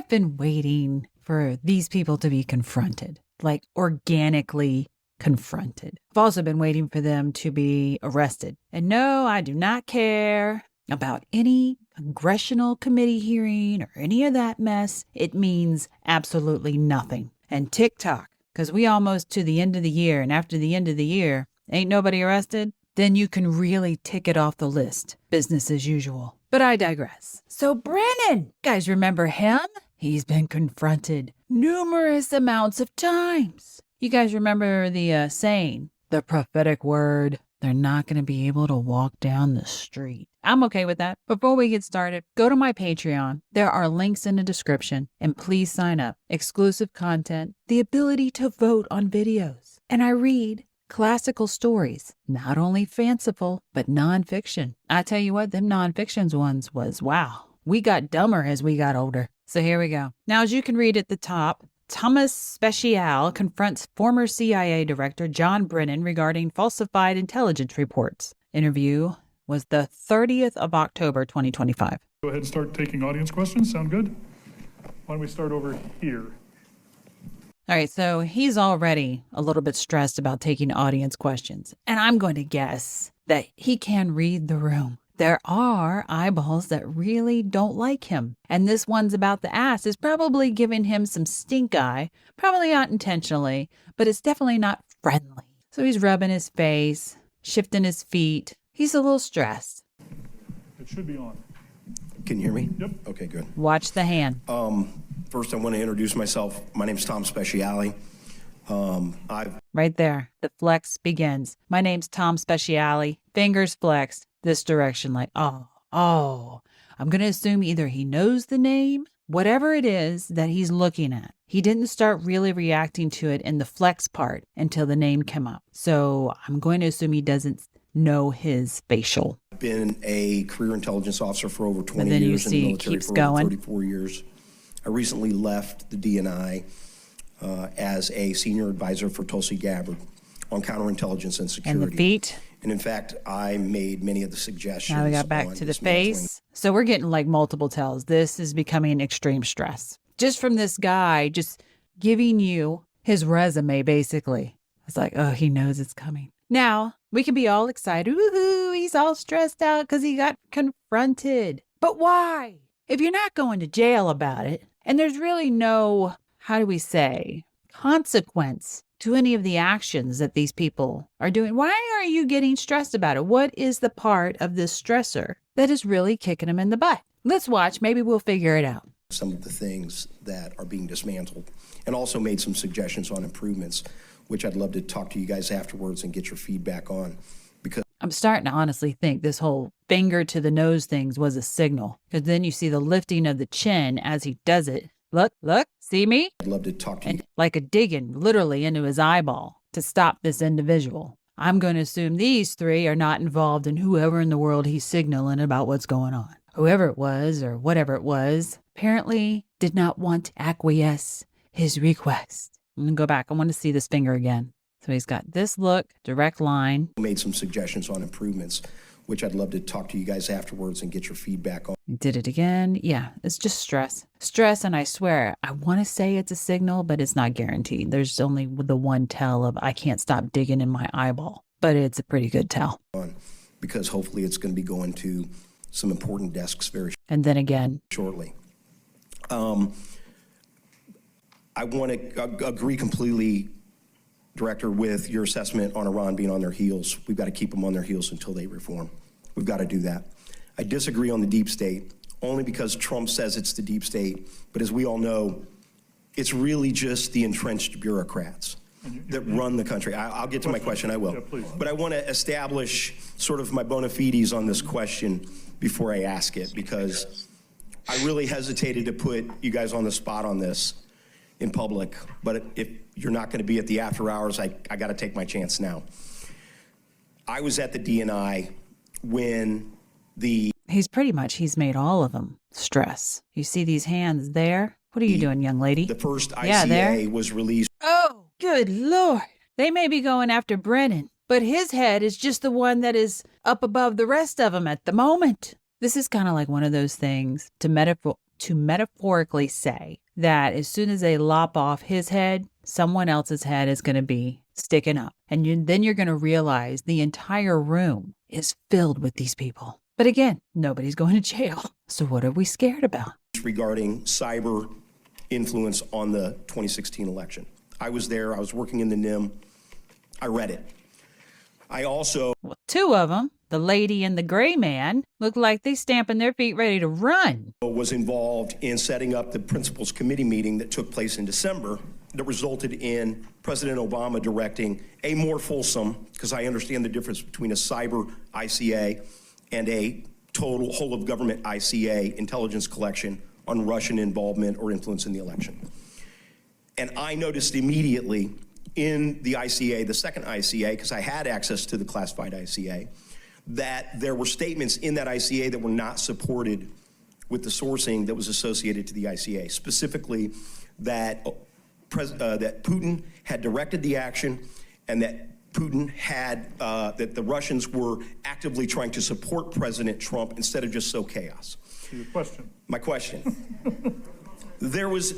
have been waiting for these people to be confronted, like organically confronted. I've also been waiting for them to be arrested. And no, I do not care about any congressional committee hearing or any of that mess. It means absolutely nothing. And TikTok, because we almost to the end of the year, and after the end of the year, ain't nobody arrested, then you can really tick it off the list. Business as usual. But I digress. So Brennan, guys remember him? He's been confronted numerous amounts of times. You guys remember the saying, the prophetic word, they're not going to be able to walk down the street. I'm okay with that. Before we get started, go to my Patreon. There are links in the description, and please sign up. Exclusive content, the ability to vote on videos. And I read classical stories, not only fanciful, but nonfiction. I tell you what, them nonfictions ones was, wow. We got dumber as we got older. So here we go. Now, as you can read at the top, Thomas Speciale confronts former CIA Director John Brennan regarding falsified intelligence reports. Interview was the 30th of October, 2025. Go ahead and start taking audience questions. Sound good? Why don't we start over here? All right, so he's already a little bit stressed about taking audience questions. And I'm going to guess that he can read the room. There are eyeballs that really don't like him. And this one's about the ass is probably giving him some stink eye. Probably not intentionally, but it's definitely not friendly. So he's rubbing his face, shifting his feet. He's a little stressed. It should be on. Can you hear me? Yep. Okay, good. Watch the hand. First, I want to introduce myself. My name's Tom Speciale. Right there. The flex begins. My name's Tom Speciale. Fingers flexed this direction like, oh. I'm going to assume either he knows the name, whatever it is that he's looking at. He didn't start really reacting to it in the flex part until the name came up. So I'm going to assume he doesn't know his facial. I've been a career intelligence officer for over 20 then you years in see the it military keeps for going. over 34 years. I recently left the DNI as a senior advisor for Tulsi Gabbard on counterintelligence and security. And the feet. And in fact, I made many of the suggestions. Now we got back to the face. So we're getting like multiple tells. This is becoming extreme stress. Just from this guy just giving you his resume, basically. It's like, oh, he knows it's coming. Now, we can be all excited. Woohoo, he's all stressed out because he got confronted. But why? If you're not going to jail about it, and there's really no, how do we say, consequence to any of the actions that these people are doing, why are you getting stressed about it? What is the part of this stressor that is really kicking them in the butt? Let's watch. Maybe we'll figure it out. Some of the things that are being dismantled, and also made some suggestions on improvements, which I'd love to talk to you guys afterwards and get your feedback on. Because I'm starting to honestly think this whole finger to the nose things was a signal, because then you see the lifting of the chin as he does it. Look, see me? I'd love to talk to you. Like a digging literally into his eyeball to stop this individual. I'm going to assume these three are not involved in whoever in the world he's signaling about what's going on. Whoever it was or whatever it was apparently did not want to acquiesce his request. I'm going to go back. I want to see this finger again. So he's got this look, direct line. Made some suggestions on improvements, which I'd love to talk to you guys afterwards and get your feedback on. He did it again. Yeah, it's just stress. Stress, and I swear, I want to say it's a signal, but it's not guaranteed. There's only the one tell of I can't stop digging in my eyeball, but it's a pretty good tell. Because hopefully it's going to be going to some important desks very and then again shortly. I want to agree completely, Director, with your assessment on Iran being on their heels. We've got to keep them on their heels until they reform. We've got to do that. I disagree on the deep state, only because Trump says it's the deep state. But as we all know, it's really just the entrenched bureaucrats that run the country. I'll get to my question, I will. Yeah, but I want to establish sort of my bona fides on this question before I ask it, because I really hesitated to put you guys on the spot on this in public. But if you're not going to be at the after hours, I got to take my chance now. I was at the DNI when he's made all of them stress. You see these hands there? What are you doing, young lady? The first ICA was released. Oh, good Lord. They may be going after Brennan, but his head is just the one that is up above the rest of them at the moment. This is kind of like one of those things to to metaphorically say that as soon as they lop off his head, someone else's head is going to be sticking up. And then you're going to realize the entire room is filled with these people. But again, nobody's going to jail. So what are we scared about? Regarding cyber influence on the 2016 election. I was there. I was working in the NIM. I read it. I also... Well, two of them, the lady and the gray man, look like they stamping their feet ready to run. Was involved in setting up the principals committee meeting that took place in December that resulted in President Obama directing a more fulsome, because I understand the difference between a cyber ICA and a total whole of government ICA intelligence collection on Russian involvement or influence in the election. And I noticed immediately in the ICA, the second ICA, because I had access to the classified ICA, that there were statements in that ICA that were not supported with the sourcing that was associated to the ICA, specifically that that Putin had directed the action and that Putin had, that the Russians were actively trying to support President Trump instead of just sow chaos. Your question. My question. There was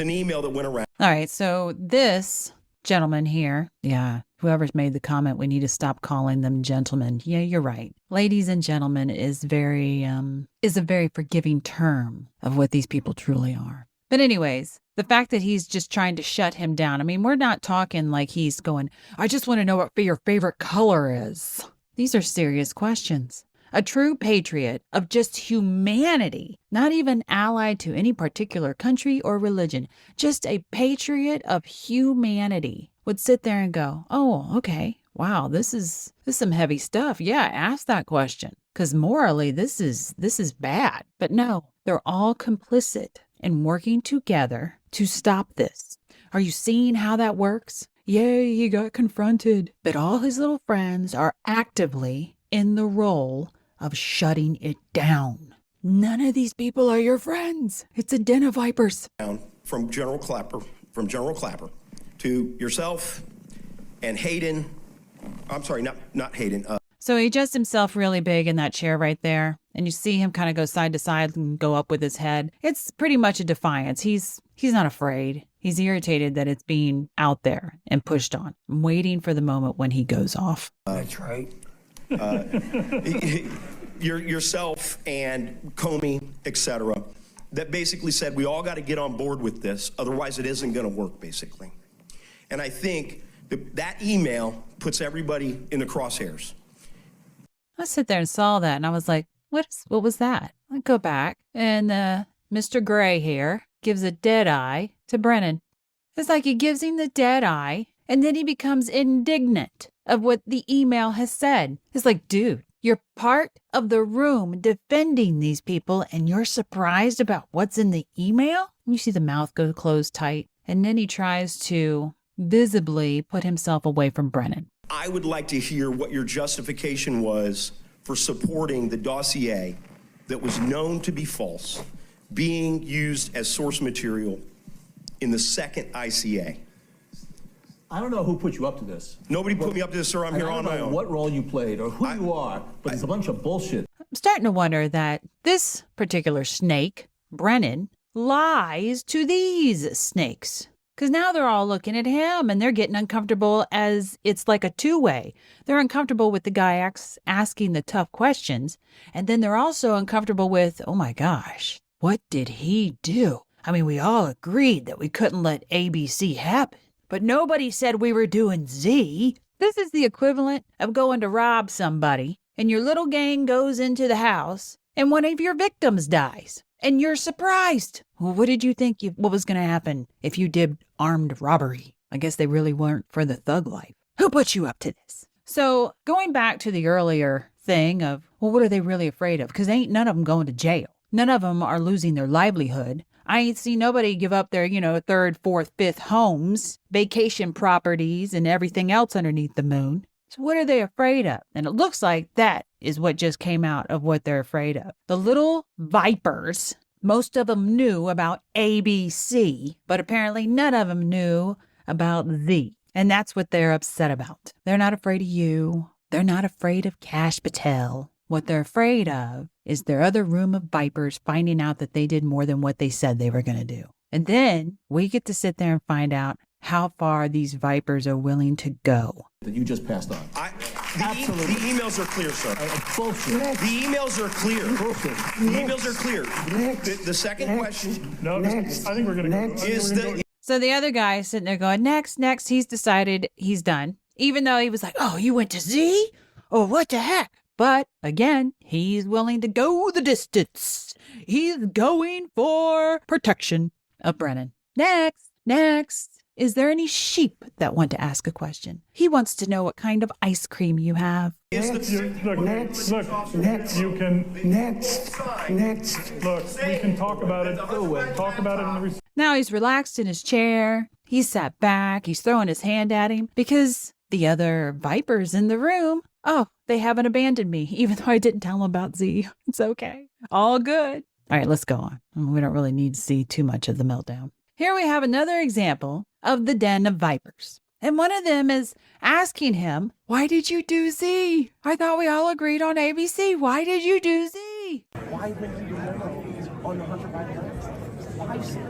an email that went around. All right, so this gentleman here, yeah, whoever's made the comment, we need to stop calling them gentlemen. Yeah, you're right. Ladies and gentlemen is a very forgiving term of what these people truly are. But anyways, the fact that he's just trying to shut him down. I mean, we're not talking like he's going, I just want to know what your favorite color is. These are serious questions. A true patriot of just humanity, not even allied to any particular country or religion, just a patriot of humanity would sit there and go, oh, okay, wow, this is some heavy stuff. Yeah, ask that question, because morally this is bad. But no, they're all complicit in working together to stop this. Are you seeing how that works? Yay, he got confronted. But all his little friends are actively in the role of shutting it down. None of these people are your friends. It's a den of vipers. From General Clapper to yourself and Hayden. I'm sorry, not Hayden. So he adjusts himself really big in that chair right there. And you see him kind of go side to side and go up with his head. It's pretty much a defiance. He's not afraid. He's irritated that it's being out there and pushed on. I'm waiting for the moment when he goes off. That's right. Yourself and Comey, etc., that basically said we all got to get on board with this, otherwise it isn't going to work, basically. And I think that email puts everybody in the crosshairs. I sit there and saw that, and I was like, what was that? I go back, and Mr. Gray here gives a dead eye to Brennan. It's like he gives him the dead eye, and then he becomes indignant of what the email has said. It's like, dude, you're part of the room defending these people, and you're surprised about what's in the email? You see the mouth go closed tight, and then he tries to visibly put himself away from Brennan. I would like to hear what your justification was for supporting the dossier that was known to be false being used as source material in the second ICA. I don't know who put you up to this. Nobody put me up to this, sir. I'm here on my own. I don't know what role you played or who you are, but it's a bunch of bullshit. I'm starting to wonder that this particular snake, Brennan, lies to these snakes. Because now they're all looking at him and they're getting uncomfortable as it's like a two-way. They're uncomfortable with the guy asking the tough questions. And then they're also uncomfortable with, oh my gosh, what did he do? I mean, we all agreed that we couldn't let ABC happen. But nobody said we were doing Z. This is the equivalent of going to rob somebody and your little gang goes into the house and one of your victims dies. And you're surprised. Well, what did you think what was going to happen if you did armed robbery? I guess they really weren't for the thug life. Who put you up to this? So going back to the earlier thing of, well, what are they really afraid of? Because ain't none of them going to jail. None of them are losing their livelihood. I ain't seen nobody give up their, third, fourth, fifth homes, vacation properties, and everything else underneath the moon. So what are they afraid of? And it looks like that is what just came out of what they're afraid of. The little vipers, most of them knew about ABC, but apparently none of them knew about Z. And that's what they're upset about. They're not afraid of you. They're not afraid of Cash Patel. What they're afraid of is their other room of vipers finding out that they did more than what they said they were going to do. And then we get to sit there and find out how far these vipers are willing to go. That you just passed on. The emails are clear, sir. Bullshit. The emails are clear. Bullshit. The emails are clear. The second question No, I think we're going to go. is the So the other guy is sitting there going, next. He's decided he's done. Even though he was like, oh, you went to Z? Oh, what the heck? But again, he's willing to go the distance. He's going for protection of Brennan. Next. Is there any sheep that want to ask a question? He wants to know what kind of ice cream you have. Look, you can. Look, we can talk about it. Talk about it in the. Now he's relaxed in his chair. He's sat back. He's throwing his hand at him because the other vipers in the room, oh, they haven't abandoned me, even though I didn't tell them about Z. It's okay. All good. All right, let's go on. We don't really need to see too much of the meltdown. Here we have another example of the den of vipers. And one of them is asking him, why did you do Z? I thought we all agreed on ABC. Why did you do Z? Why would you remember on the Hunter Biden? Why Z?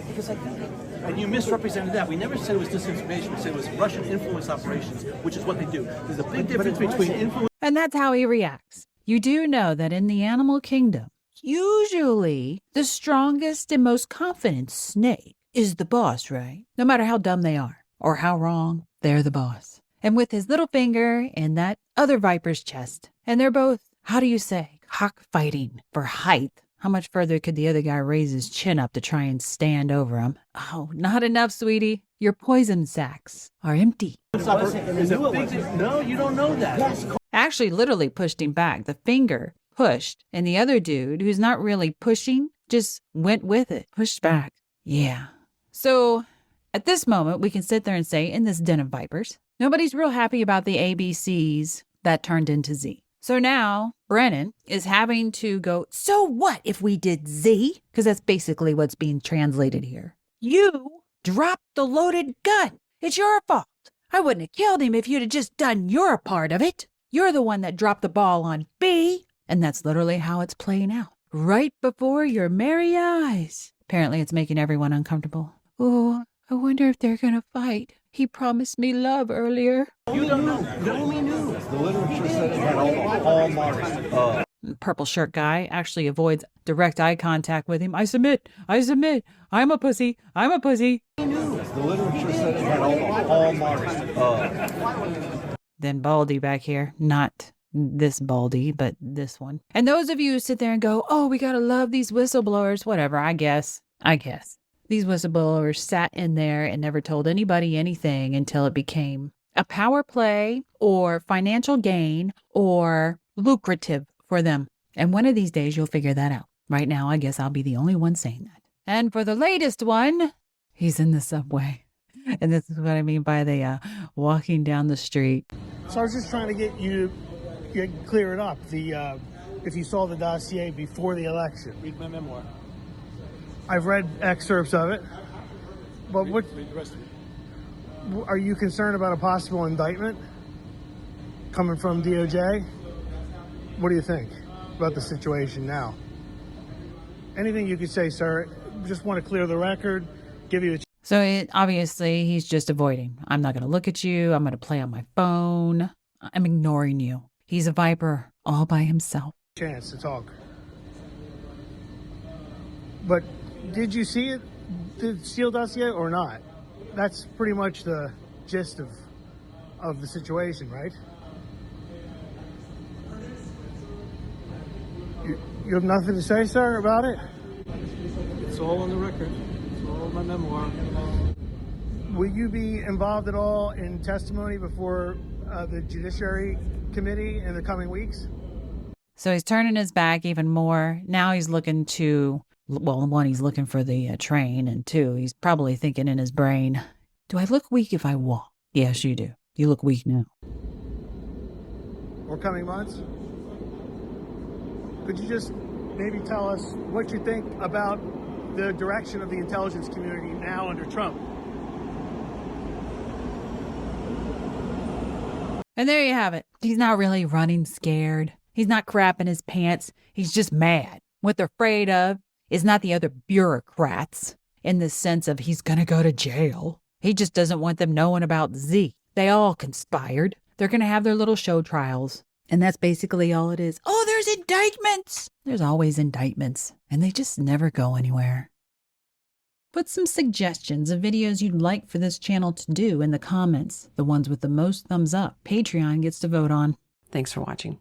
Because I think, and you misrepresented that. We never said it was disinformation. We said it was Russian influence operations, which is what they do. There's a big difference between influence. And that's how he reacts. You do know that in the animal kingdom, usually the strongest and most confident snake is the boss, right? No matter how dumb they are or how wrong, they're the boss. And with his little finger in that other viper's chest, and they're both, how do you say, cockfighting for height. How much further could the other guy raise his chin up to try and stand over him? Oh, not enough, sweetie. Your poison sacks are empty. No, you don't know that. Yes. Actually, literally pushed him back. The finger pushed, and the other dude, who's not really pushing, just went with it, pushed back. Yeah. So at this moment, we can sit there and say, in this den of vipers, nobody's real happy about the ABCs that turned into Z. So now Brennan is having to go, so what if we did Z? Because that's basically what's being translated here. You dropped the loaded gun. It's your fault. I wouldn't have killed him if you'd have just done your part of it. You're the one that dropped the ball on B. And that's literally how it's playing out. Right before your merry eyes. Apparently it's making everyone uncomfortable. Oh, I wonder if they're going to fight. He promised me love earlier. You don't know. You only knew. The literature said it had all marks. Purple shirt guy actually avoids direct eye contact with him. I submit. I'm a pussy. The literature said it had all marks. Then Baldy back here. Not this Baldy, but this one. And those of you who sit there and go, oh, we got to love these whistleblowers. Whatever, I guess. These whistleblowers sat in there and never told anybody anything until it became a power play or financial gain or lucrative for them. And one of these days you'll figure that out. Right now, I guess I'll be the only one saying that. And for the latest one, he's in the subway. And this is what I mean by the walking down the street. So I was just trying to get you to clear it up. If you saw the dossier before the election. Read my memoir. I've read excerpts of it, but what Read the rest of it. are you concerned about a possible indictment coming from DOJ? What do you think about the situation now? Anything you could say, sir? Just want to clear the record, give you a So obviously he's just avoiding. I'm not going to look at you. I'm going to play on my phone. I'm ignoring you. He's a viper all by himself. chance to talk. But did you see it, the Steele dossier, or not? That's pretty much the gist of the situation, right? You have nothing to say, sir, about it? It's all on the record. It's all in my memoir. Will you be involved at all in testimony before the Judiciary Committee in the coming weeks? So he's turning his back even more. Now he's looking to, well, one, he's looking for the train, and two, he's probably thinking in his brain, do I look weak if I walk? Yes, you do. You look weak now. Or coming months? Could you just maybe tell us what you think about the direction of the intelligence community now under Trump? And there you have it. He's not really running scared. He's not crapping his pants. He's just mad. What they're afraid of is not the other bureaucrats in the sense of he's going to go to jail. He just doesn't want them knowing about Z. They all conspired. They're going to have their little show trials. And that's basically all it is. Oh, there's indictments. There's always indictments. And they just never go anywhere. Put some suggestions of videos you'd like for this channel to do in the comments. The ones with the most thumbs up, Patreon gets to vote on. Thanks for watching.